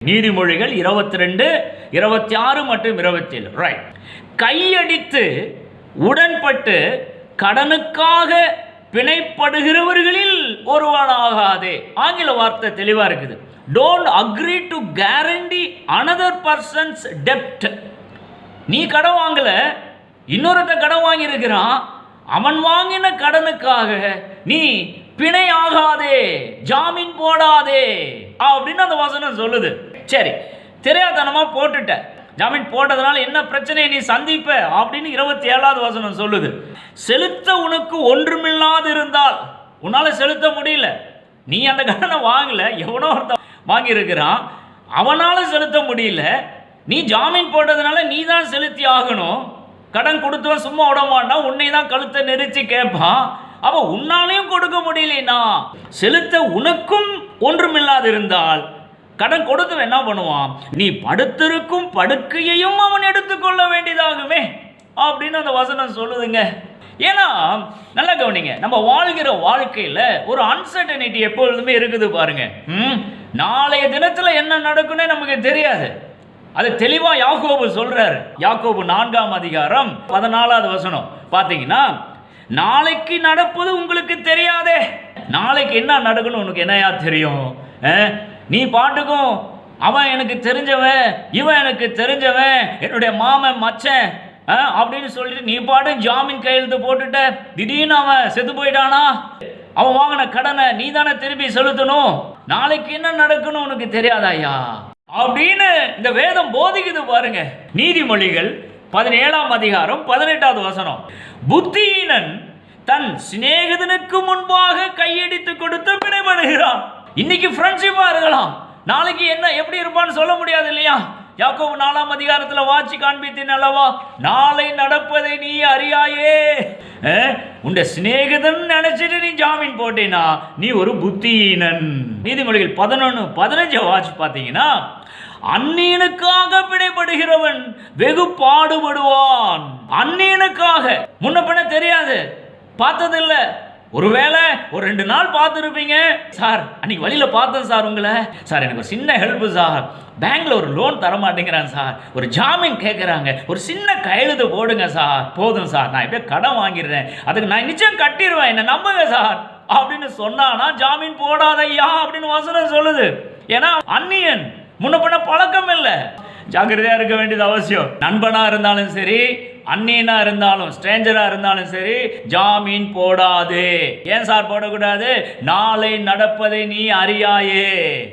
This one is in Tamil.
நீதிமொழிகள் 22, 26 மற்றும் 27. ரைட். கையடித்து உடன்பட்டு கடனுக்காக பிணைப்படுகிறவர்களில் ஒருவனாகாதே. ஆங்கில வார்த்தை தெளிவா இருக்குது. Don't agree to guarantee another persons டெப்ட். நீ கடன் வாங்கல, இன்னொருத்த கடன் வாங்கி இருக்கிறான், அவன் வாங்கின கடனுக்காக நீ பிணை ஆகாதே, ஜாமீன் போடாதே அப்படின்னு அந்த வசனம் சொல்லுது. சரி, தெரியாதனமா போட்டுட்ட, ஜாமீன் போட்டதுனால என்ன பிரச்சனையை நீ சந்திப்ப அப்படின்னு 27வது வசனம் சொல்லுது. செலுத்த உனக்கு ஒன்றுமில்லாது இருந்தால், உன்னால செலுத்த முடியல, நீ அந்த கடனை வாங்கல, எவனோ ஒருத்த வாங்கி இருக்கிறான், அவனால செலுத்த முடியல, நீ ஜாமீன் போட்டதுனால நீ தான் செலுத்தி ஆகணும். கடன் கொடுத்தவன் சும்மா விட மாட்டான், உன்னை தான் கழுத்தை நெரிச்சு கேட்பான். அப்ப உன்னாலையும் கொடுக்க முடியலனா, செலுத்த உனக்கும் ஒன்றுமில்லாது இருந்தால் கடன் கொடுத்து என்ன பண்ணுவான், நீ படுத்திருக்கும் படுக்கையையும் அவன் எடுத்துக்கொள்ள வேண்டியதாகுமே அப்படின்னு அந்த வசனம் சொல்லுதுங்க. ஏன்னா நல்லா கவனிங்க, நம்ம வாழ்கிற வாழ்க்கையில் ஒரு அன்சர்டனிட்டி எப்பொழுதுமே இருக்குது பாருங்க. நாளைய தினத்தில் என்ன நடக்குன்னே நமக்கு தெரியாது. அது தெளிவா யாக்கோபு சொல்றாரு. யாக்கோபு 4ஆம் அதிகாரம் 14வது வசனம் பார்த்தீங்கன்னா, நாளைக்கு நடப்பது உங்களுக்கு தெரியாதே. நாளைக்கு என்ன நடக்கணும் உனக்கு என்னையா தெரியும்? நீ பாட்டுக்கும் அவன் எனக்கு தெரிஞ்சவன், இவன் எனக்கு தெரிஞ்சவன், என்னுடைய மாமன் மச்சன் அப்படின்னு சொல்லிட்டு நீ பாட்டு ஜாமீன் கையெழுத்து போட்டுட்ட, திடீர்னு அவன் செத்து போயிட்டானா, அவன் வாங்கின கடனை நீ தானே திருப்பி செலுத்தணும், நாளைக்கு என்ன நடக்கணும் உனக்கு தெரியாதாயா அப்படின்னு இந்த வேதம் போதிக்குது பாருங்க. நீதிமொழிகள் 17ஆம் அதிகாரம் 18வது வசனம், புத்தியீனன் தன் சிநேகிதனுக்கு முன்பாக கையடித்து கொடுத்து பிணைப்படுகிறான். இன்னைக்கு ஃப்ரெண்ட்ஷிப்பா இருக்கலாம், நாளைக்கு என்ன எப்படி இருப்பான்னு சொல்ல முடியாது இல்லையா? யாக்கோபு 4ஆம் அதிகாரத்தில் வாட்சி காண்பித்தேன் அல்லவா, நாளை நடப்பதை நீ அறியாயே. உண்ட சிநேகிதன் நினைச்சிட்டு நீ ஜாமீன் போட்டேனா நீ ஒரு புத்தியீனன். நீதிமொழிகள் 11:15 வாட்சி பார்த்தீங்கன்னா, அந்நியனுக்காக பிணைப்படுகிறவன் வெகு பாடுபடுவான். அந்நியனுக்காக முன்ன பின்ன தெரியாது, பார்த்ததில்ல, ஒருவேளை ஒரு 2 நாள் பார்த்துருப்பீங்க. சார் அன்னைக்கு வழியில பார்த்தேன் சார் உங்களை, சார் எனக்கு ஒரு சின்ன ஹெல்ப் சார், பேங்க்ல ஒரு லோன் தர மாட்டேங்கிறான் சார், ஒரு ஜாமீன் கேட்குறாங்க, ஒரு சின்ன கையெழுத்து போடுங்க சார், போதும் சார் நான் எப்படியே கடன் வாங்கிடுறேன், அதுக்கு நான் நிச்சயம் கட்டிடுவேன், என்ன நம்புங்க சார் அப்படின்னு சொன்னானா ஜாமீன் போடாதையா அப்படின்னு வசனம் சொல்லுது. ஏன்னா அந்நியன், முன்ன பண்ண பழக்கம் இல்லை, ஜாக்கிரதையா இருக்க வேண்டியது அவசியம். நண்பனா இருந்தாலும் சரி, அந்நியனா இருந்தாலும், ஸ்ட்ரேஞ்சரா இருந்தாலும் சரி, ஜாமீன் போடாதே. ஏன் சார் போடக்கூடாது? நாளை நடப்பதை நீ அறியாயே.